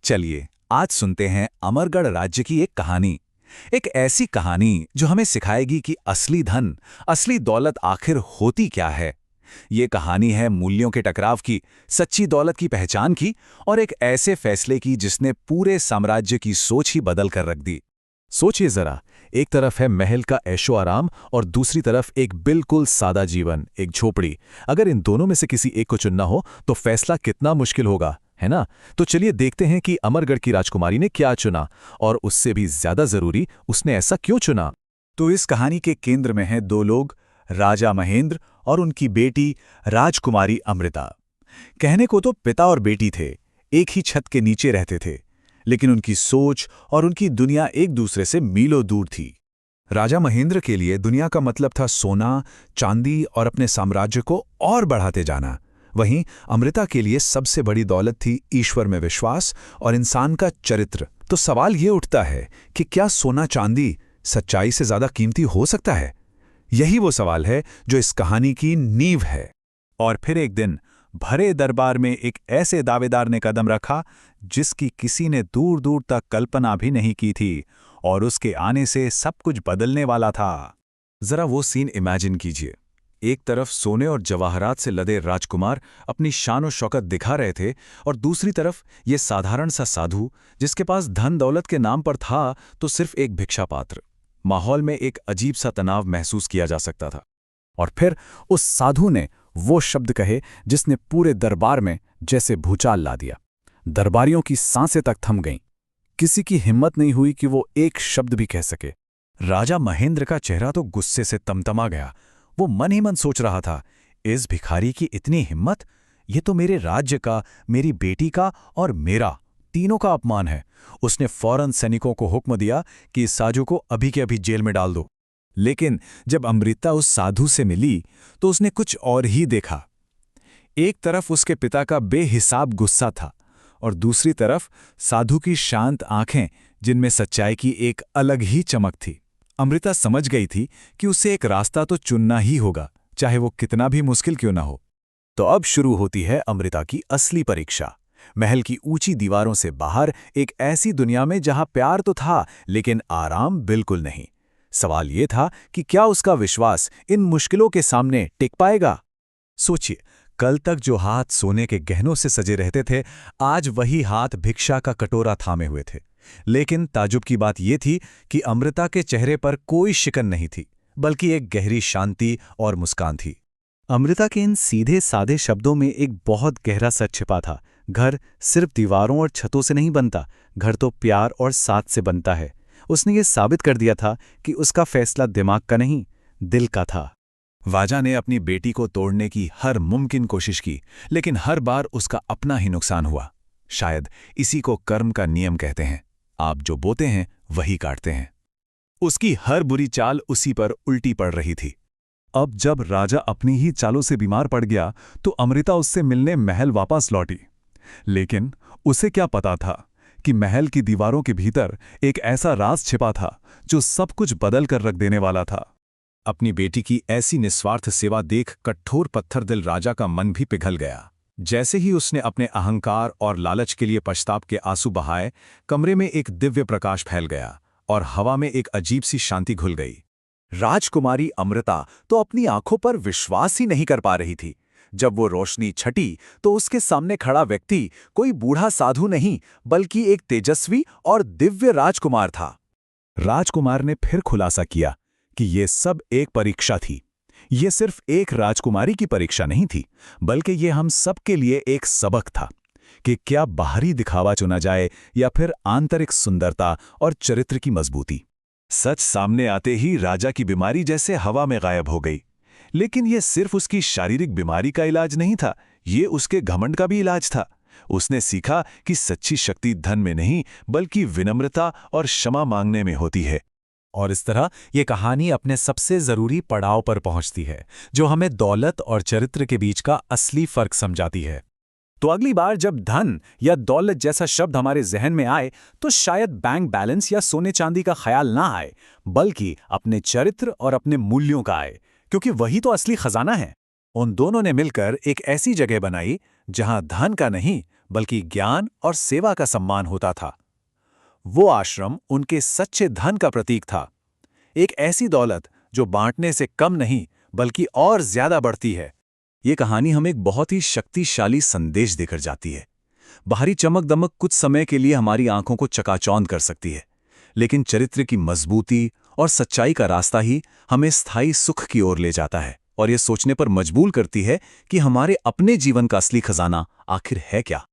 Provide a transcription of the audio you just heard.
चलिए आज सुनते हैं अमरगढ़ राज्य की एक कहानी। एक ऐसी कहानी जो हमें सिखाएगी कि असली धन, असली दौलत आखिर होती क्या है। ये कहानी है मूल्यों के टकराव की, सच्ची दौलत की पहचान की और एक ऐसे फैसले की जिसने पूरे साम्राज्य की सोच ही बदल कर रख दी। सोचिए जरा, एक तरफ है महल का ऐशो आराम और दूसरी तरफ एक बिल्कुल सादा जीवन, एक झोपड़ी। अगर इन दोनों में से किसी एक को चुनना हो तो फैसला कितना मुश्किल होगा, है ना? तो चलिए देखते हैं कि अमरगढ़ की राजकुमारी ने क्या चुना और उससे भी ज्यादा जरूरी, उसने ऐसा क्यों चुना। तो इस कहानी के केंद्र में हैं दो लोग, राजा महेंद्र और उनकी बेटी राजकुमारी अमृता। कहने को तो पिता और बेटी थे, एक ही छत के नीचे रहते थे, लेकिन उनकी सोच और उनकी दुनिया एक दूसरे से मीलों दूर थी। राजा महेंद्र के लिए दुनिया का मतलब था सोना, चांदी और अपने साम्राज्य को और बढ़ाते जाना। वहीं अमृता के लिए सबसे बड़ी दौलत थी ईश्वर में विश्वास और इंसान का चरित्र। तो सवाल ये उठता है कि क्या सोना चांदी सच्चाई से ज्यादा कीमती हो सकता है? यही वो सवाल है जो इस कहानी की नींव है। और फिर एक दिन भरे दरबार में एक ऐसे दावेदार ने कदम रखा जिसकी किसी ने दूर दूर तक कल्पना भी नहीं की थी, और उसके आने से सब कुछ बदलने वाला था। जरा वो सीन इमेजिन कीजिए। एक तरफ सोने और जवाहरात से लदे राजकुमार अपनी शान और शौकत दिखा रहे थे, और दूसरी तरफ ये साधारण सा साधु जिसके पास धन दौलत के नाम पर था तो सिर्फ एक भिक्षा पात्र। माहौल में एक अजीब सा तनाव महसूस किया जा सकता था। और फिर उस साधु ने वो शब्द कहे जिसने पूरे दरबार में जैसे भूचाल ला दिया। दरबारियों की सांसें तक थम गईं। किसी की हिम्मत नहीं हुई कि वो एक शब्द भी कह सके। राजा महेंद्र का चेहरा तो गुस्से से तमतमा गया। वो मन ही मन सोच रहा था, इस भिखारी की इतनी हिम्मत! ये तो मेरे राज्य का, मेरी बेटी का और मेरा तीनों का अपमान है। उसने फौरन सैनिकों को हुक्म दिया कि इस साधु को अभी के अभी जेल में डाल दो। लेकिन जब अमृता उस साधु से मिली तो उसने कुछ और ही देखा। एक तरफ उसके पिता का बेहिसाब गुस्सा था और दूसरी तरफ साधु की शांत आंखें जिनमें सच्चाई की एक अलग ही चमक थी। अमृता समझ गई थी कि उसे एक रास्ता तो चुनना ही होगा, चाहे वो कितना भी मुश्किल क्यों ना हो। तो अब शुरू होती है अमृता की असली परीक्षा। महल की ऊंची दीवारों से बाहर एक ऐसी दुनिया में जहां प्यार तो था लेकिन आराम बिल्कुल नहीं। सवाल ये था कि क्या उसका विश्वास इन मुश्किलों के सामने टिक पाएगा? सोचिए, कल तक जो हाथ सोने के गहनों से सजे रहते थे, आज वही हाथ भिक्षा का कटोरा थामे हुए थे। लेकिन ताजुब की बात यह थी कि अमृता के चेहरे पर कोई शिकन नहीं थी, बल्कि एक गहरी शांति और मुस्कान थी। अमृता के इन सीधे सादे शब्दों में एक बहुत गहरा सच छिपा था। घर सिर्फ दीवारों और छतों से नहीं बनता, घर तो प्यार और साथ से बनता है। उसने ये साबित कर दिया था कि उसका फैसला दिमाग का नहीं, दिल का था। वाजा ने अपनी बेटी को तोड़ने की हर मुमकिन कोशिश की, लेकिन हर बार उसका अपना ही नुकसान हुआ। शायद इसी को कर्म का नियम कहते हैं। आप जो बोते हैं वही काटते हैं। उसकी हर बुरी चाल उसी पर उल्टी पड़ रही थी। अब जब राजा अपनी ही चालों से बीमार पड़ गया तो अमृता उससे मिलने महल वापस लौटी। लेकिन उसे क्या पता था कि महल की दीवारों के भीतर एक ऐसा राज छिपा था जो सब कुछ बदल कर रख देने वाला था। अपनी बेटी की ऐसी निस्वार्थ सेवा देख कठोर पत्थर दिल राजा का मन भी पिघल गया। जैसे ही उसने अपने अहंकार और लालच के लिए पछताव के आंसू बहाए, कमरे में एक दिव्य प्रकाश फैल गया और हवा में एक अजीब सी शांति घुल गई। राजकुमारी अमृता तो अपनी आंखों पर विश्वास ही नहीं कर पा रही थी। जब वो रोशनी छटी तो उसके सामने खड़ा व्यक्ति कोई बूढ़ा साधु नहीं, बल्कि एक तेजस्वी और दिव्य राजकुमार था। राजकुमार ने फिर खुलासा किया कि ये सब एक परीक्षा थी। ये सिर्फ एक राजकुमारी की परीक्षा नहीं थी, बल्कि ये हम सब के लिए एक सबक था कि क्या बाहरी दिखावा चुना जाए या फिर आंतरिक सुंदरता और चरित्र की मजबूती। सच सामने आते ही राजा की बीमारी जैसे हवा में गायब हो गई। लेकिन यह सिर्फ उसकी शारीरिक बीमारी का इलाज नहीं था, ये उसके घमंड का भी इलाज था। उसने सीखा कि सच्ची शक्ति धन में नहीं, बल्कि विनम्रता और क्षमा मांगने में होती है। और इस तरह ये कहानी अपने सबसे जरूरी पड़ाव पर पहुंचती है, जो हमें दौलत और चरित्र के बीच का असली फर्क समझाती है। तो अगली बार जब धन या दौलत जैसा शब्द हमारे जहन में आए तो शायद बैंक बैलेंस या सोने चांदी का ख्याल ना आए, बल्कि अपने चरित्र और अपने मूल्यों का आए, क्योंकि वही तो असली खजाना है। उन दोनों ने मिलकर एक ऐसी जगह बनाई जहां धन का नहीं, बल्कि ज्ञान और सेवा का सम्मान होता था। वो आश्रम उनके सच्चे धन का प्रतीक था, एक ऐसी दौलत जो बांटने से कम नहीं बल्कि और ज्यादा बढ़ती है। ये कहानी हमें एक बहुत ही शक्तिशाली संदेश देकर जाती है। बाहरी चमक दमक कुछ समय के लिए हमारी आंखों को चकाचौंध कर सकती है, लेकिन चरित्र की मजबूती और सच्चाई का रास्ता ही हमें स्थायी सुख की ओर ले जाता है और ये सोचने पर मजबूर करती है कि हमारे अपने जीवन का असली खजाना आखिर है क्या।